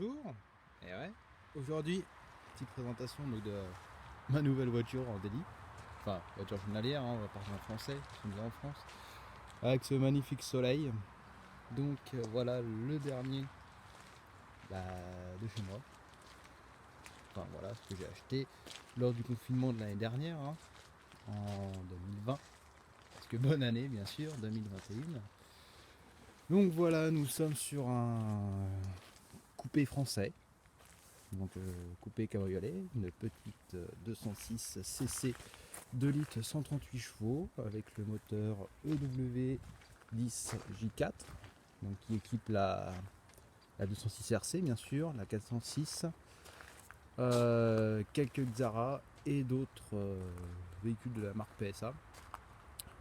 Bonjour. Et ouais. Aujourd'hui, petite présentation donc, de ma nouvelle voiture en délit. Enfin, voiture journalière, hein, on va parler en français, nous sommes en France. Avec ce magnifique soleil. Donc voilà le dernier de chez moi. Enfin voilà ce que j'ai acheté lors du confinement de l'année dernière, hein, en 2020. Parce que bonne année bien sûr, 2021. Donc voilà, nous sommes sur un coupé français. Donc coupé cabriolet, une petite 206 cc 2 litres 138 chevaux avec le moteur EW10 J4 donc qui équipe la 206 RC bien sûr, la 406, quelques Xara et d'autres véhicules de la marque PSA.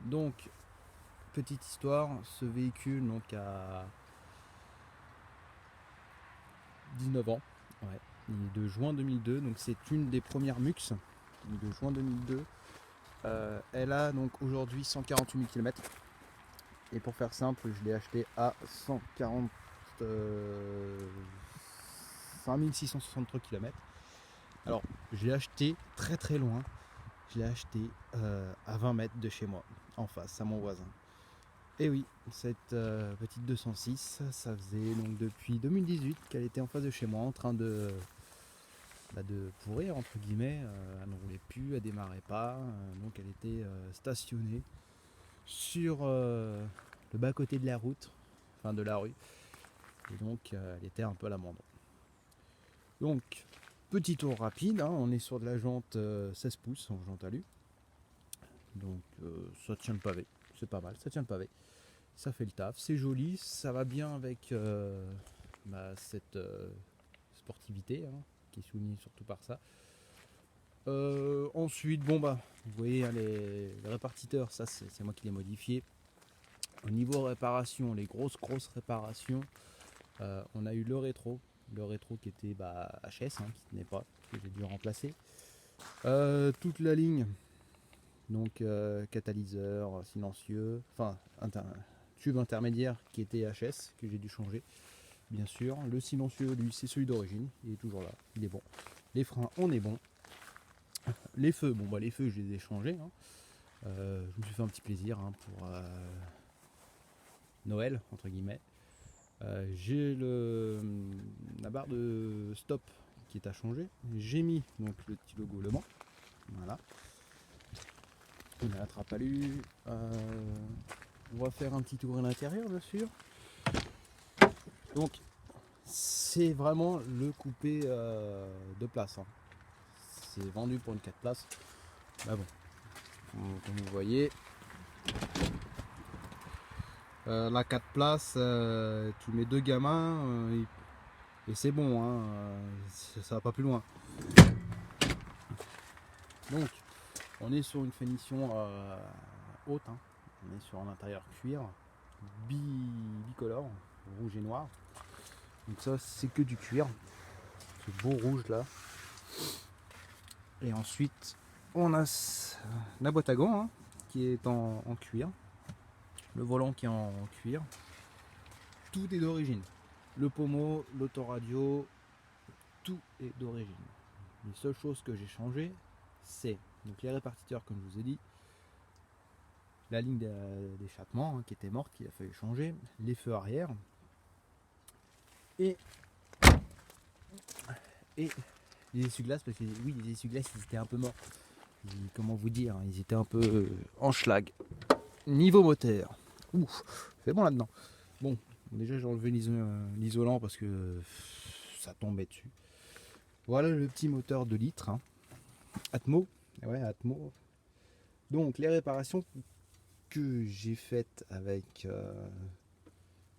Donc petite histoire, ce véhicule donc a 19 ans, ouais. Il est de juin 2002, donc c'est une des premières MUX de juin 2002. Elle a donc aujourd'hui 148 000 km. Et pour faire simple, je l'ai acheté à 145 663 km. Alors, je l'ai acheté très très loin. Je l'ai acheté à 20 mètres de chez moi, en face, à mon voisin. Et oui, cette petite 206, ça faisait donc depuis 2018 qu'elle était en face de chez moi, en train de pourrir, entre guillemets. Elle ne roulait plus, elle démarrait pas. Donc elle était stationnée sur le bas côté de la route, enfin de la rue. Et donc elle était un peu à l'abandon. Donc petit tour rapide, hein, on est sur de la jante 16 pouces en jante alu. Donc ça tient le pavé, c'est pas mal, ça tient le pavé. Ça fait le taf, c'est joli, ça va bien avec cette sportivité, hein, qui est soulignée surtout par ça. Ensuite, vous voyez hein, les répartiteurs, ça c'est moi qui les modifié. Au niveau réparation, les grosses réparations, on a eu le rétro qui était HS, hein, qui tenait pas, que j'ai dû remplacer. Toute la ligne, donc catalyseur, silencieux, enfin tube intermédiaire qui était HS, que j'ai dû changer, bien sûr. Le silencieux, lui, c'est celui d'origine, il est toujours là, il est bon. Les freins, on est bon. Les feux, les feux, je les ai changés, hein. Je me suis fait un petit plaisir, hein, pour Noël, entre guillemets. J'ai la barre de stop qui est à changer. J'ai mis donc le petit logo Le Mans. Voilà. Il attrape à lui. On va faire un petit tour à l'intérieur, bien sûr. Donc, c'est vraiment le coupé de place, hein. C'est vendu pour une 4 places. Bah bon, comme vous voyez, la 4 places, tu mets deux gamins et c'est bon, hein, ça va pas plus loin. Donc, on est sur une finition haute, hein. On est sur un intérieur cuir, bicolore, rouge et noir. Donc ça, c'est que du cuir, ce beau rouge là. Et ensuite, on a la boîte à gants, hein, qui est en cuir, le volant qui est en cuir. Tout est d'origine. Le pommeau, l'autoradio, tout est d'origine. Les seules choses que j'ai changées, c'est donc les répartiteurs, comme je vous ai dit, la ligne d'échappement, hein, qui était morte, qu'il a fallu changer, les feux arrière et les essuie-glaces, parce que oui, les essuie-glaces ils étaient un peu morts. Comment vous dire, ils étaient un peu en schlag. Niveau moteur, ouf, c'est bon là-dedans. Bon, déjà j'ai enlevé l'isolant parce que ça tombait dessus. Voilà le petit moteur 2 litres, hein. Atmo, ouais, Atmo. Donc les réparations que j'ai faites avec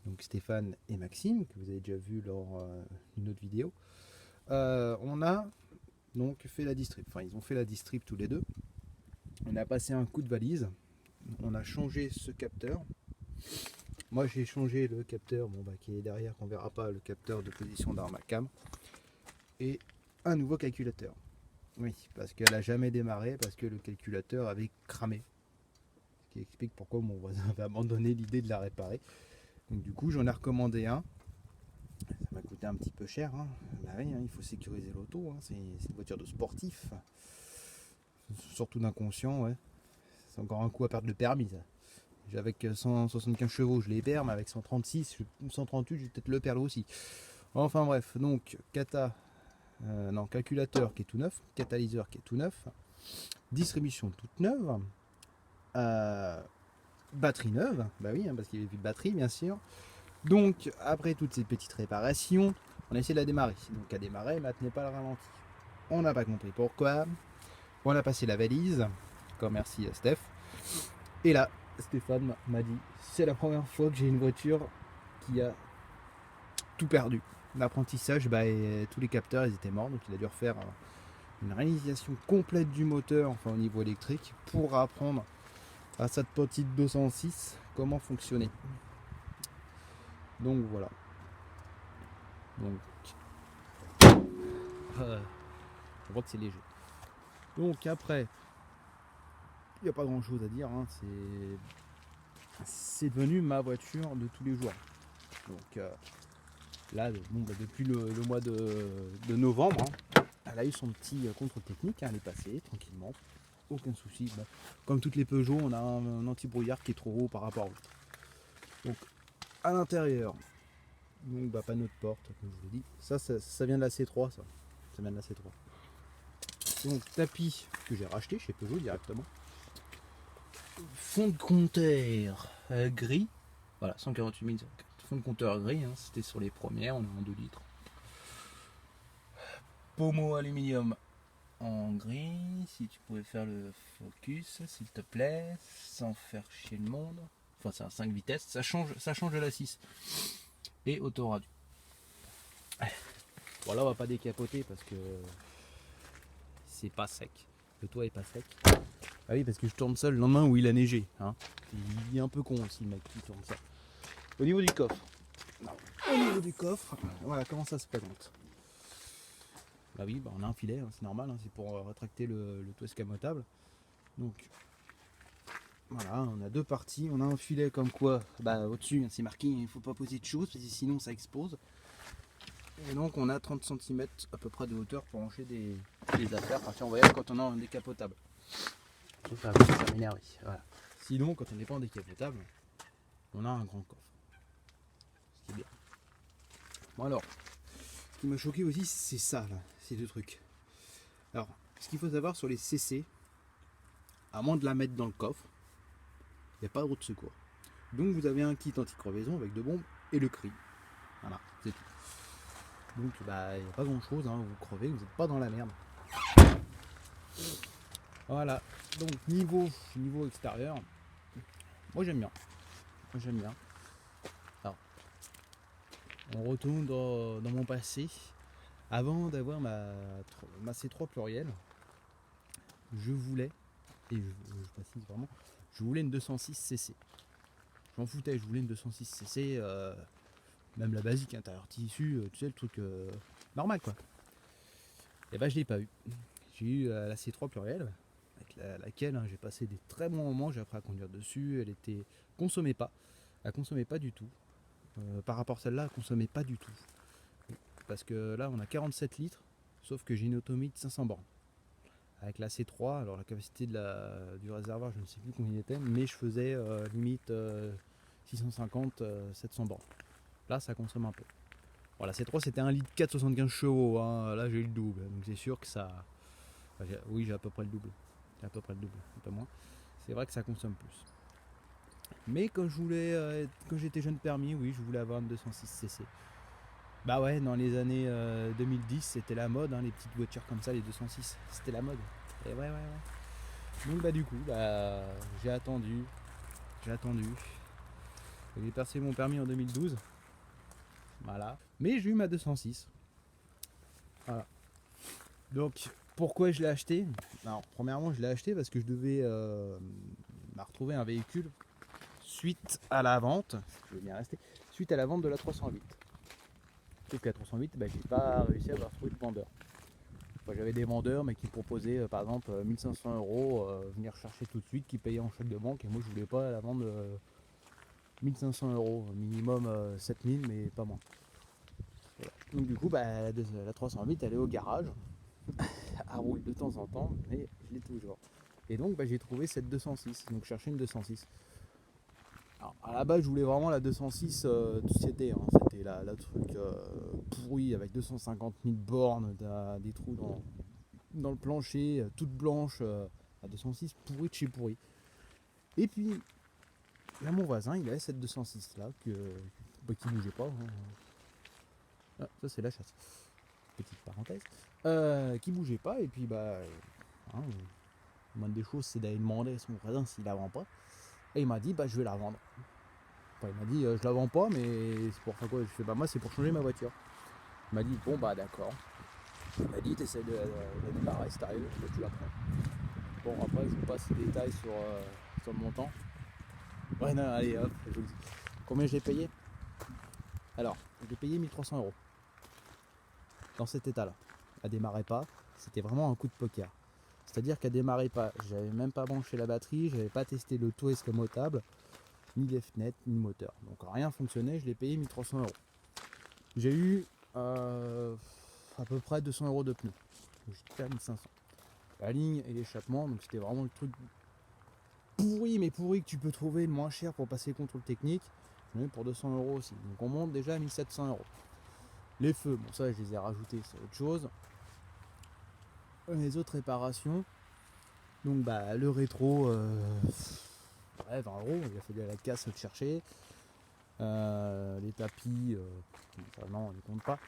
donc Stéphane et Maxime, que vous avez déjà vu lors d'une autre vidéo, on a donc fait la distrib. Enfin, ils ont fait la distrib tous les deux. On a passé un coup de valise. On a changé ce capteur. Moi, j'ai changé le capteur, qui est derrière, qu'on verra pas, le capteur de position d'arme à cam, et un nouveau calculateur. Oui, parce qu'elle a jamais démarré, parce que le calculateur avait cramé. Ce qui explique pourquoi mon voisin avait abandonné l'idée de la réparer. Donc du coup, j'en ai recommandé un Ça m'a coûté un petit peu cher. Hein. Bah oui, hein, il faut sécuriser l'auto. Hein. C'est une voiture de sportif. Surtout d'inconscient, ouais. C'est encore un coup à perdre le permis, ça. Avec 175 chevaux, je les perds, mais avec 136, 138, je vais peut-être le perdre aussi. Enfin bref, donc calculateur qui est tout neuf, catalyseur qui est tout neuf, distribution toute neuve, batterie neuve, bah oui, hein, parce qu'il n'y avait plus de batterie bien sûr. Donc après toutes ces petites réparations, on a essayé de la démarrer. Donc à démarrer, mais elle tenait pas le ralenti. On n'a pas compris pourquoi. On a passé la valise, encore merci à Steph. Et là, Stéphane m'a dit, c'est la première fois que j'ai une voiture qui a tout perdu. L'apprentissage, tous les capteurs ils étaient morts, donc il a dû refaire une réalisation complète du moteur, enfin au niveau électrique, pour apprendre à cette petite 206 comment fonctionner. Donc voilà. Donc, je crois que c'est léger. Donc après, il n'y a pas grand chose à dire, hein, c'est devenu ma voiture de tous les jours. Donc là, depuis le mois de novembre, hein, elle a eu son petit contrôle technique, hein, elle est passée tranquillement, aucun souci. Comme toutes les Peugeot, on a un anti-brouillard qui est trop haut par rapport à l'autre. Donc à l'intérieur, donc panneau de porte, comme je vous l'ai dit, ça vient de la C3, ça vient de la C3. Donc tapis que j'ai racheté chez Peugeot directement. Fond de compteur gris, voilà, 148 000 fond de compteur gris, hein, c'était sur les premières, on est en 2 litres. Pommeau aluminium en gris, si tu pouvais faire le focus s'il te plaît, sans faire chier le monde. Enfin c'est un 5 vitesses, ça change de la 6. Et autoradio. Bon là on va pas décapoter parce que c'est pas sec. Le toit est pas sec. Ah oui parce que je tourne seul le lendemain où il a neigé. Hein. Il est un peu con aussi le mec qui tourne ça. Au niveau du coffre. Voilà comment ça se présente. Bah oui, on a un filet, hein, c'est normal, hein, c'est pour rétracter le toit escamotable. Donc voilà, on a 2 parties, on a un filet comme quoi, au-dessus c'est marqué il ne faut pas poser de choses parce que sinon ça expose. Et donc on a 30 cm à peu près de hauteur pour ranger des affaires partir en voyage quand on est en décapotable. Ça m'énerve. Voilà. Sinon quand on n'est pas en décapotable, on a un grand coffre. Ce qui est bien. Bon alors, ce qui m'a choqué aussi c'est ça là, ces 2 trucs. Alors, ce qu'il faut savoir sur les CC, à moins de la mettre dans le coffre, il n'y a pas de roue de secours. Donc vous avez un kit anti-crevaison avec 2 bombes et le cri. Voilà, c'est tout. Donc il n'y a pas grand chose, hein, vous crevez, vous n'êtes pas dans la merde. Voilà, donc niveau extérieur, moi j'aime bien. Alors, on retourne dans mon passé. Avant d'avoir ma C3 pluriel, je voulais, et je précise vraiment, je voulais une 206 cc. Je m'en foutais, je voulais une 206 cc, même la basique, intérieur tissu, tu sais, le truc normal quoi. Et je l'ai pas eu. J'ai eu la C3 pluriel, avec laquelle j'ai passé des très bons moments, j'ai appris à conduire dessus, elle consommait pas du tout. Par rapport à celle-là, elle consommait pas du tout. Parce que là on a 47 litres, sauf que j'ai une autonomie de 500 bornes. Avec la C3, alors la capacité du réservoir, je ne sais plus combien il était, mais je faisais limite 650, 700 bornes. Là, ça consomme un peu. Bon, la C3, c'était 1 litre 4,75 chevaux. Hein. Là, j'ai eu le double. Donc, c'est sûr que ça. Oui, j'ai à peu près le double. Un peu moins. C'est vrai que ça consomme plus. Mais quand j'étais jeune permis, oui, je voulais avoir une 206 cc. Bah ouais, dans les années 2010, c'était la mode, hein, les petites voitures comme ça, les 206, c'était la mode. Et ouais. Donc du coup, j'ai attendu. J'ai passé mon permis en 2012. Voilà. Mais j'ai eu ma 206. Voilà. Donc, pourquoi je l'ai acheté ? Alors, premièrement, je l'ai acheté parce que je devais retrouver un véhicule suite à la vente. Je vais bien rester. Suite à la vente de la 308. Sauf que la 308, j'ai pas réussi à avoir trouvé de vendeur. Enfin, j'avais des vendeurs, mais qui me proposaient par exemple 1500 euros venir chercher tout de suite, qui payaient en chèque de banque. Et moi, je voulais pas la vendre 1500 euros. Minimum 7000, mais pas moins. Donc du coup, bah, la 308 elle est au garage. Elle roule de temps en temps, mais je l'ai toujours. Et donc bah, j'ai trouvé cette 206, donc je cherchais une 206. Alors, à la base je voulais vraiment la 206 tout c'était, hein. C'était la truc pourrie avec 250 000 bornes, des trous dans le plancher, toute blanche, la 206 pourrie de chez pourri. Et puis là mon voisin il avait cette 206 là qui bougeait pas, hein. Ah, ça c'est la chasse, petite parenthèse, qui bougeait pas. Et puis bah hein, la moindre des choses c'est d'aller demander à son voisin s'il la vend pas. Et il m'a dit bah je vais la vendre. Enfin, il m'a dit je la vends pas, mais c'est pour faire quoi? Je fais bah moi c'est pour changer ma voiture. Il m'a dit bon bah d'accord. Il m'a dit t'essaies de la démarrer si t'arrives, tu la prends. Bon après je vous passe les détails sur le montant. Ouais non allez hop, je vous le dis. Combien je l'ai payé? Alors, je l'ai payé 1300 euros. Dans cet état là. Elle démarrait pas, c'était vraiment un coup de poker. C'est-à-dire qu'elle démarrait pas, j'avais même pas branché la batterie, j'avais pas testé le taux escamotable, ni les fenêtres, ni le moteur. Donc rien fonctionnait, je l'ai payé 1300 euros. J'ai eu à peu près 200 euros de pneus. J'étais à 1500. La ligne et l'échappement, donc c'était vraiment le truc pourri, mais pourri que tu peux trouver le moins cher pour passer le contrôle technique. J'en ai eu pour 200 euros aussi. Donc on monte déjà à 1700 euros. Les feux, bon ça je les ai rajoutés, c'est autre chose. Les autres réparations, donc bah le rétro, ouais, 20 euros, il a fallu à la casse le chercher. Les tapis, ça, non on ne compte pas.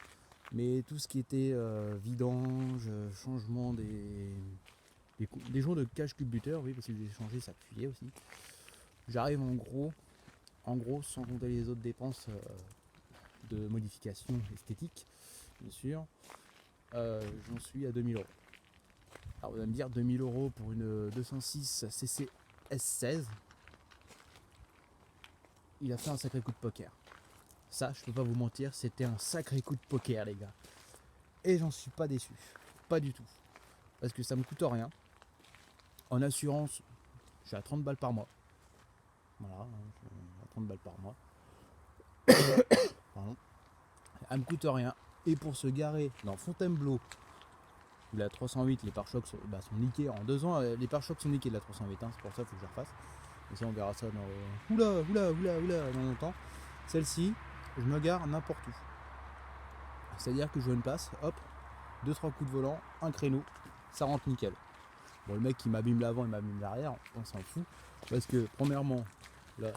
Mais tout ce qui était vidange, changement des jours de cache culbuteur, oui parce que j'ai changé, ça fuyait aussi. J'arrive en gros sans compter les autres dépenses de modification esthétique, bien sûr, j'en suis à 2000 euros. Alors vous allez me dire 2000 euros pour une 206 CC S16, il a fait un sacré coup de poker. Ça, je peux pas vous mentir, c'était un sacré coup de poker les gars. Et j'en suis pas déçu, pas du tout. Parce que ça me coûte rien. En assurance, je suis à 30 balles par mois. Voilà, je suis à 30 balles par mois. Pardon. Elle me coûte rien. Et pour se garer dans Fontainebleau, où la 308, les pare-chocs sont niqués. En 2 ans, les pare-chocs sont niqués de la 308, hein, c'est pour ça qu'il faut que je refasse. Et ça, on verra ça dans dans longtemps. Celle-ci, je me gare n'importe où. C'est-à-dire que je vois une place, hop, 2-3 coups de volant, un créneau, ça rentre nickel. Bon, le mec qui m'abîme l'avant et m'abîme l'arrière, on s'en fout. Parce que, premièrement, là,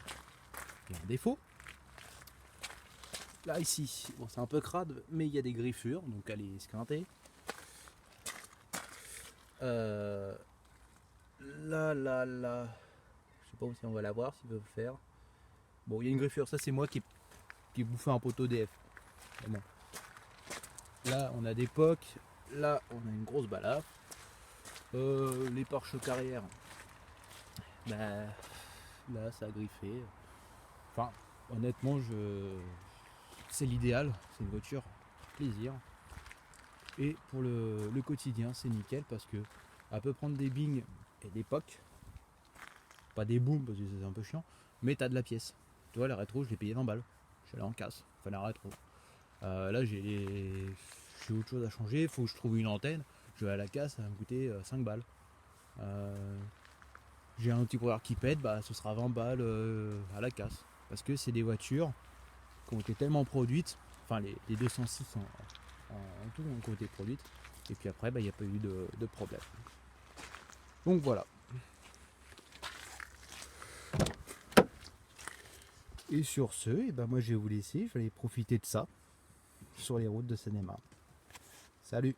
il y a un défaut. Là, ici, bon, c'est un peu crade, mais il y a des griffures, donc elle est esquintée. Là, je sais pas si on va la voir, s'il veut faire. Bon, il y a une griffure, ça c'est moi qui ai bouffé un poteau DF. Bon. Là, on a des pocs, là, on a une grosse balafre. Les pare-chocs arrière, bah, là, ça a griffé. Enfin, honnêtement, c'est l'idéal, c'est une voiture plaisir. Et pour le quotidien, c'est nickel parce que elle peut prendre des bings et des pocs. Pas des booms parce que c'est un peu chiant, mais t'as de la pièce. Tu vois, la rétro, je l'ai payé 20 balles. Je suis allé en casse, enfin la rétro. Là, j'ai autre chose à changer, il faut que je trouve une antenne. Je vais à la casse, ça va me coûter 5 balles. J'ai un anticoureur qui pète, bah, ce sera 20 balles à la casse. Parce que c'est des voitures qui ont été tellement produites, enfin les 206 en tout ont été produites, et puis après, bah, il n'y a pas eu de problème. Donc voilà. Et sur ce, et ben moi je vais vous laisser, je vais aller profiter de ça sur les routes de Seine-et-Marne. Salut!